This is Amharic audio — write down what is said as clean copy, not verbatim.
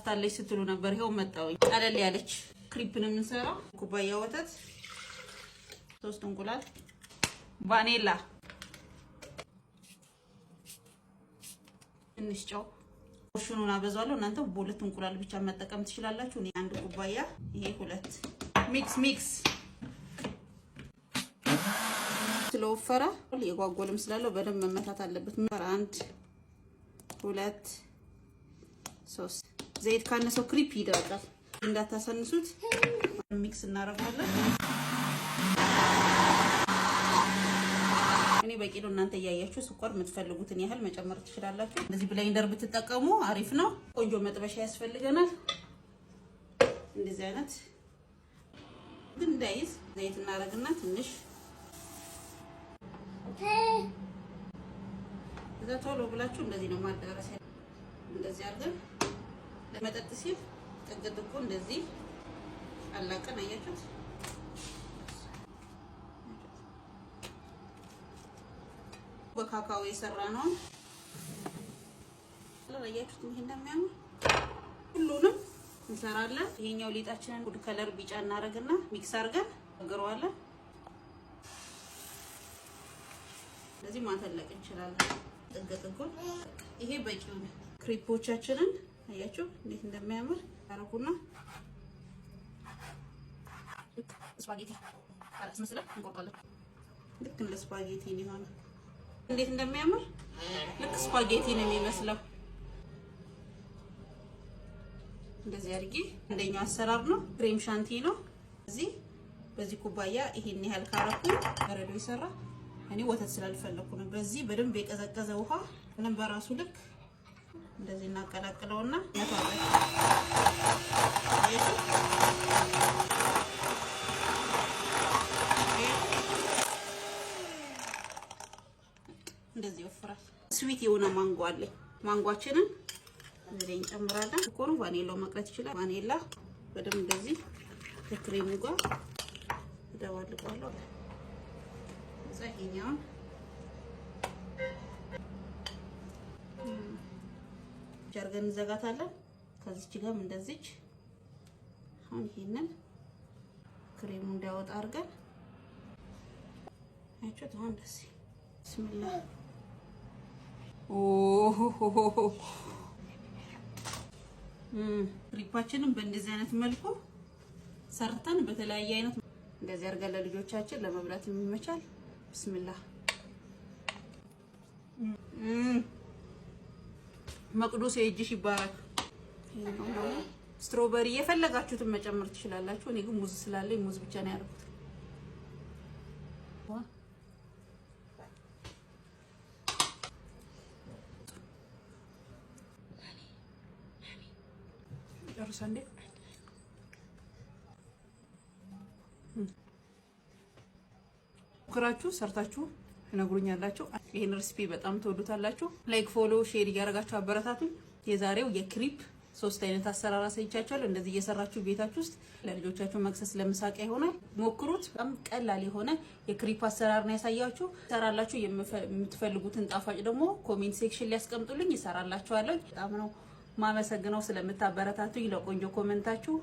ታለች ስትሉ ነበር ይሄው መጣው ቀለል ያለች ክሪፕ ነው የምንሰራው ኩባያ ወተት 3 እንቁላል ቫኒላ ትንሽ ጨው ሹኑና በዛለው እናንተ በሁለት እንቁላል ብቻ መጠቀም ትችላላችሁ እኔ አንድ ኩባያ ይሄ ሁለት ሚክስ ስለወፈረ የጓጎልም ስላለው በደንብ መመታት አለበት 1 2 3 ዘይት ካነሰው ክሪፕ ይደርቃል እንዳታሰንሱት ሚክስ እናደርጋለን እኔ በቂሎ እናንተ ያያያችሁ ስኳር የምትፈልጉትን ያህል መጨመር ትችላላችሁ እንደዚህ ብሌንደር ብትጠቀሙ አሪፍ ነው ቆንጆ መጥበሻ ያስፈልገናል እንደዚህ አይነት ግን እንዳይዝ ዘይት እናደርግና ትንሽ እዛ ቶሎ ብላችሁ እንደዚህ ነው ማዳረስ እንደዚህ አድርገን ለመጠጥ ሲል ጥግጥቁ እንደዚህ አላቀን አያችሁት በካካው የሰራ ነው አያችሁት ይሄ እንደሚያምር ሁሉንም እንሰራለን ይሄኛው ሊጣችንን ወደ ከለር ቢጫ እናደርግና ሚክስ አድርገን እንገረዋለን ስለዚህ ማተለቅ እንችላለን ጥግጥቁ ይሄ በቂው ነው ክሪፖቻችንን አያችሁ እንዴት እንደሚያምር አረኩና ስፓጌቲ አላስ መስለ እንቆርጣለን ልክ እንደ ስፓጌቲ ነው ይሆናል እንዴት እንደሚያምር ልክ ስፓጌቲ ነው የሚመስለው እንደዚህ አድርጌ እንደኛው አሰራር ነው ክሬም ሻንቲ ነው እዚህ በዚህ ኩባያ ይሄን ያህል ካረኩ በረዶ ይሰራ እኔ ወተት ስላልፈለኩ ነው በዚህ በደንብ የቀዘቀዘ ውሃ ምንም በራሱ ልክ እንደዚህ እናቀላቅለውና ነፋለን እንደዚህ ወፍራል ስዊት የሆነ ማንጎ አለ ማንጓችንን እንደዚህ እንጨምራለን ኮሩ ቫኒላው መቅረት ይችላል ቫኒላ በደንብ እንደዚህ ከክሬሙ ጋር ደባልቀዋለሁ ዛኛው ጀርገን ዘጋታለን ከዚች ጋርም እንደዚች አሁን ይሄንን ክሬሙ እንዳይወጣ አድርገን አይቼው አሁን እንደዚህ ቢስሚላህ ክሪፓችንን በእንደዚህ አይነት መልኩ ሰርተን በተለያየ አይነት እንደዚህ አድርገን ለልጆቻችን ለመብላት የሚመቻል ቢስሚላህ መቅዱስ የእጅሽ ይባረክ ስትሮበሪ የፈለጋችሁትን መጨመር ትችላላችሁ እኔ ግን ሙዝ ስላለኝ ሙዝ ብቻ ነው ያደረኩት ጨርሰንዴ ኩራችሁ ሰርታችሁ ነግሩኛላችሁ ይሄን ሬሲፒ በጣም ተወዱታላችሁ ላይክ ፎሎ ሼር ያደርጋችሁ አበረታቱኝ የዛሬው የክሪፕ 3 አይነት አሰራር አሳይቻችኋለሁ እንደዚህ እየሰራችሁ ቤታችሁ ውስጥ ለልጆቻችሁ መክሰስ ለምሳቂያ ይሆናል ሞክሩት በጣም ቀላል የሆነ የክሪፕ አሰራር ነው ያሳያችሁ ሰራላችሁ የምትፈልጉትን ጣፋጭ ደግሞ ኮሜንት ሴክሽን ላይ አስቀምጡልኝ ይሰራላችኋለሁ በጣም ነው ማመሰግነው ስለምታበረታቱኝ ለቆንጆ ኮሜንታችሁ